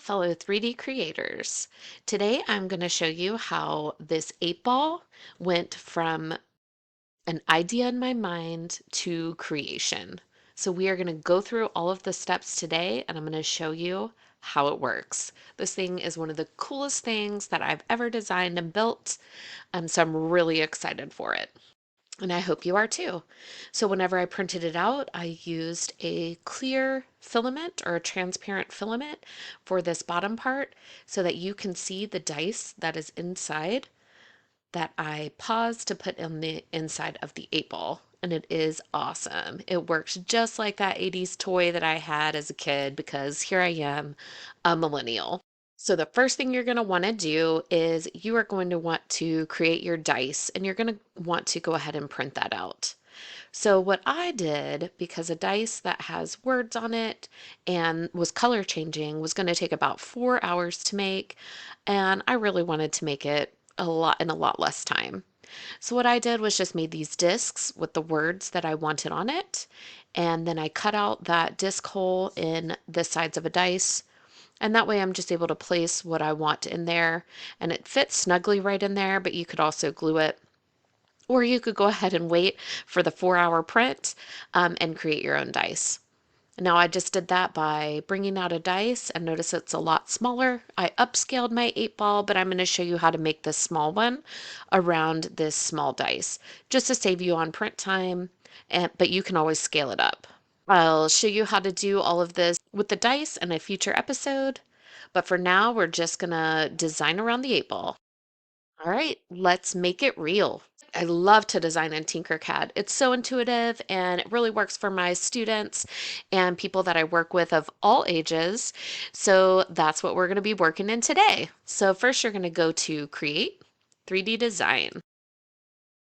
fellow 3D creators. Today I'm going to show you how this 8 ball went from an idea in my mind to creation. So we are going to go through all of the steps today and I'm going to show you how it works. This thing is one of the coolest things that I've ever designed and built, so I'm really excited for it. And I hope you are too. So whenever I printed it out, I used a clear filament or a transparent filament for this bottom part so that you can see the dice that is inside that I paused to put on the inside of the 8 ball. And it is awesome. It works just like that 80s toy that I had as a kid because here I am, a millennial. So the first thing you're going to want to do is you are going to want to create your dice and you're going to want to go ahead and print that out. So what I did, because a dice that has words on it and was color changing was going to take about 4 hours to make, and I really wanted to make it a lot less time. So what I did was just made these discs with the words that I wanted on it, and then I cut out that disc hole in the sides of a dice, and that way I'm just able to place what I want in there, and it fits snugly right in there, but you could also glue it. Or you could go ahead and wait for the 4 hour print and create your own dice. Now I just did that by bringing out a dice and notice it's a lot smaller. I upscaled my 8 ball, but I'm going to show you how to make this small one around this small dice just to save you on print time, but you can always scale it up. I'll show you how to do all of this with the dice in a future episode, but for now we're just going to design around the 8 ball. All right, let's make it real. I love to design in Tinkercad. It's so intuitive and it really works for my students and people that I work with of all ages. So that's what we're going to be working in today. So first you're going to go to Create, 3D Design.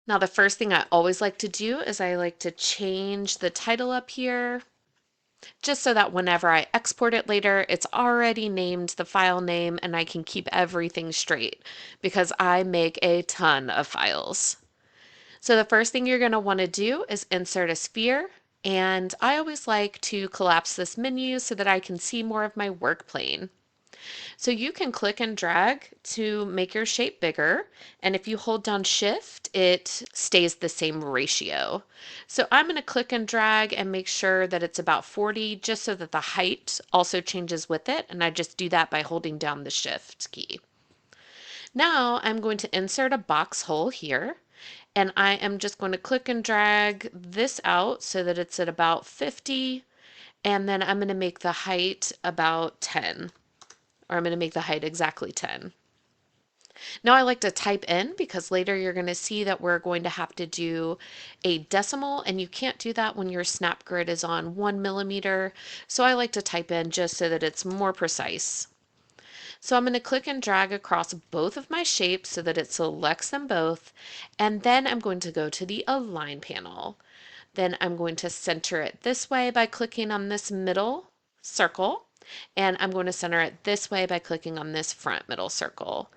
Now the first thing I always like to do is I like to change the title up here just so that whenever I export it later, it's already named the file name and I can keep everything straight because I make a ton of files. So the first thing you're going to want to do is insert a sphere. And I always like to collapse this menu so that I can see more of my work plane. So you can click and drag to make your shape bigger. And if you hold down shift, it stays the same ratio. So I'm going to click and drag and make sure that it's about 40 just so that the height also changes with it. And I just do that by holding down the shift key. Now I'm going to insert a box hole here. And I am just going to click and drag this out so that it's at about 50. And then I'm going to make the height about 10. Or I'm going to make the height exactly 10. Now I like to type in because later you're going to see that we're going to have to do a decimal and you can't do that when your snap grid is on 1 millimeter. So I like to type in just so that it's more precise. So I'm going to click and drag across both of my shapes so that it selects them both. And then I'm going to go to the Align panel. Then I'm going to center it this way by clicking on this middle circle. And I'm going to center it this way by clicking on this front middle circle.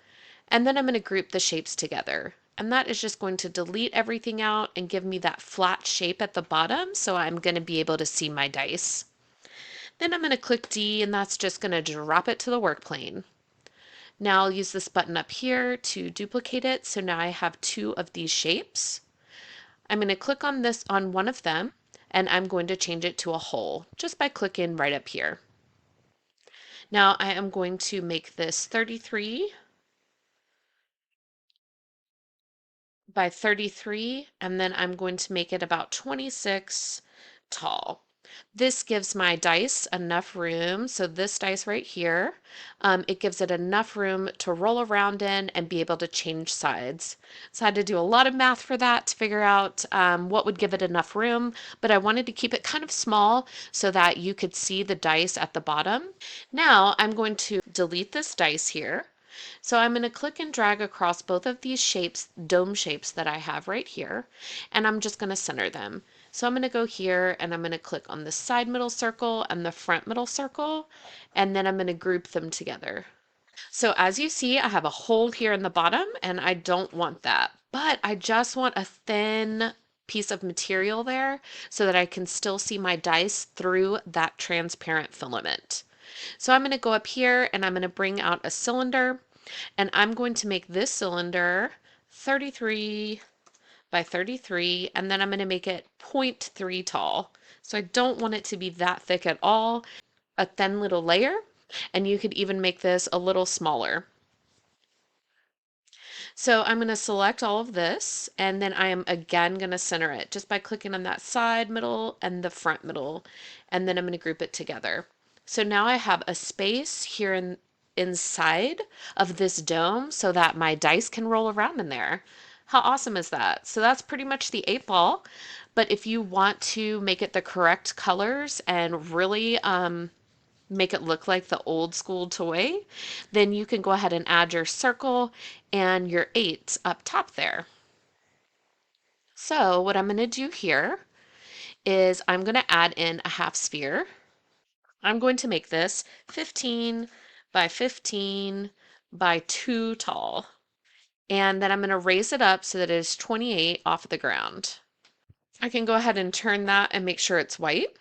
And then I'm going to group the shapes together. And that is just going to delete everything out and give me that flat shape at the bottom. So I'm going to be able to see my dice. Then I'm going to click D and that's just going to drop it to the work plane. Now I'll use this button up here to duplicate it. So now I have two of these shapes. I'm going to click on this on one of them and I'm going to change it to a hole just by clicking right up here. Now I am going to make this 33 by 33 and then I'm going to make it about 26 tall. This gives my dice enough room. So this dice right here, it gives it enough room to roll around in and be able to change sides. So I had to do a lot of math for that to figure out what would give it enough room, but I wanted to keep it kind of small so that you could see the dice at the bottom. Now I'm going to delete this dice here. So I'm going to click and drag across both of these shapes, dome shapes that I have right here, and I'm just going to center them. So I'm going to go here and I'm going to click on the side middle circle and the front middle circle, and then I'm going to group them together. So as you see, I have a hole here in the bottom and I don't want that, but I just want a thin piece of material there so that I can still see my dice through that transparent filament. So I'm going to go up here and I'm going to bring out a cylinder, and I'm going to make this cylinder 33 by 33, and then I'm going to make it 0.3 tall. So I don't want it to be that thick at all, a thin little layer, and you could even make this a little smaller. So I'm going to select all of this, and then I am again going to center it just by clicking on that side middle and the front middle, and then I'm going to group it together. So now I have a space here inside of this dome so that my dice can roll around in there. How awesome is that? So that's pretty much the 8 ball. But if you want to make it the correct colors and really make it look like the old school toy, then you can go ahead and add your circle and your 8s up top there. So what I'm going to do here is I'm going to add in a half sphere. I'm going to make this 15 by 15 by 2 tall. And then I'm going to raise it up so that it is 28 off the ground. I can go ahead and turn that and make sure it's white.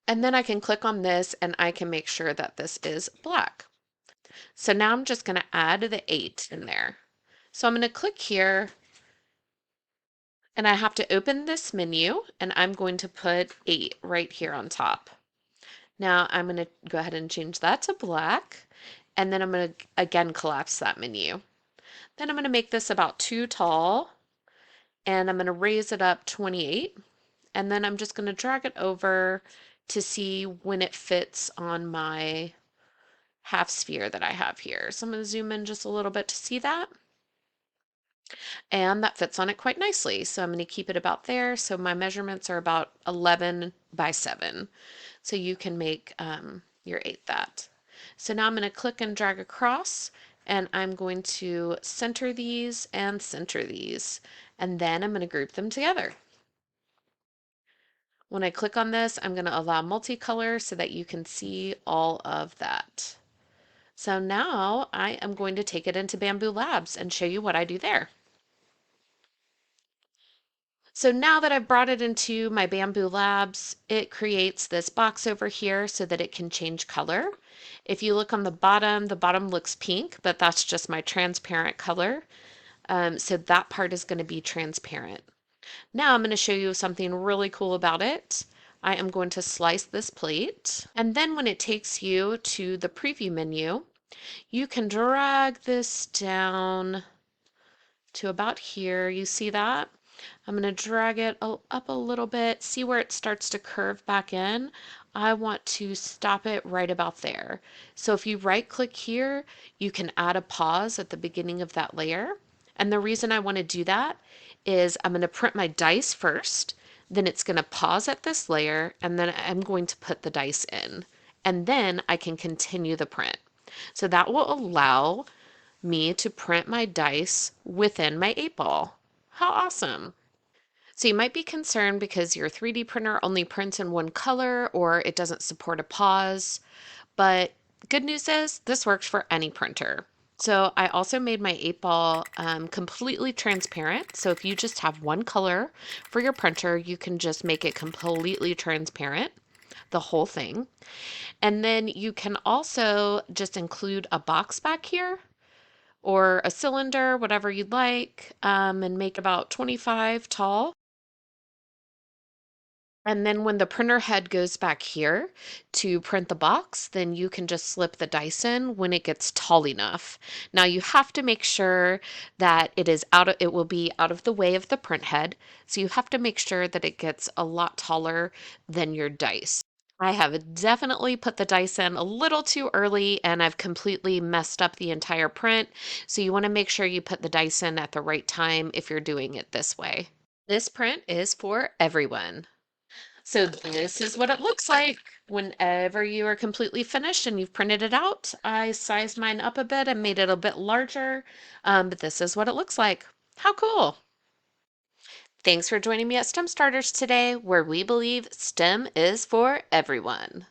And then I can click on this and I can make sure that this is black. So now I'm just going to add the 8 in there. So I'm going to click here and I have to open this menu and I'm going to put 8 right here on top. Now I'm going to go ahead and change that to black, and then I'm going to again collapse that menu. Then I'm going to make this about 2 tall, and I'm going to raise it up 28, and then I'm just going to drag it over to see when it fits on my half sphere that I have here. So I'm going to zoom in just a little bit to see that. And that fits on it quite nicely. So I'm going to keep it about there. So my measurements are about 11 by 7. So you can make your 8 that. So now I'm going to click and drag across, and I'm going to center these and center these, and then I'm going to group them together. When I click on this, I'm going to allow multicolor so that you can see all of that. So now I am going to take it into Bamboo Labs and show you what I do there. So now that I've brought it into my Bamboo Labs, it creates this box over here so that it can change color. If you look on the bottom looks pink, but that's just my transparent color. So that part is going to be transparent. Now I'm going to show you something really cool about it. I am going to slice this plate, and then when it takes you to the preview menu, you can drag this down to about here. You see that? I'm going to drag it up a little bit. See where it starts to curve back in? I want to stop it right about there. So if you right click here, you can add a pause at the beginning of that layer. And the reason I want to do that is I'm going to print my dice first, then it's going to pause at this layer, and then I'm going to put the dice in. And then I can continue the print. So that will allow me to print my dice within my 8 ball. How awesome! So you might be concerned because your 3D printer only prints in one color or it doesn't support a pause, but good news is this works for any printer. So I also made my 8 ball completely transparent. So if you just have one color for your printer, you can just make it completely transparent, the whole thing. And then you can also just include a box back here or a cylinder, whatever you'd like, and make about 25 tall. And then when the printer head goes back here to print the box, then you can just slip the dice in when it gets tall enough. Now you have to make sure that it will be out of the way of the print head. So you have to make sure that it gets a lot taller than your dice. I have definitely put the dice in a little too early and I've completely messed up the entire print. So you want to make sure you put the dice in at the right time if you're doing it this way. This print is for everyone. So this is what it looks like whenever you are completely finished and you've printed it out. I sized mine up a bit and made it a bit larger, but this is what it looks like. How cool! Thanks for joining me at STEM Starters today, where we believe STEM is for everyone.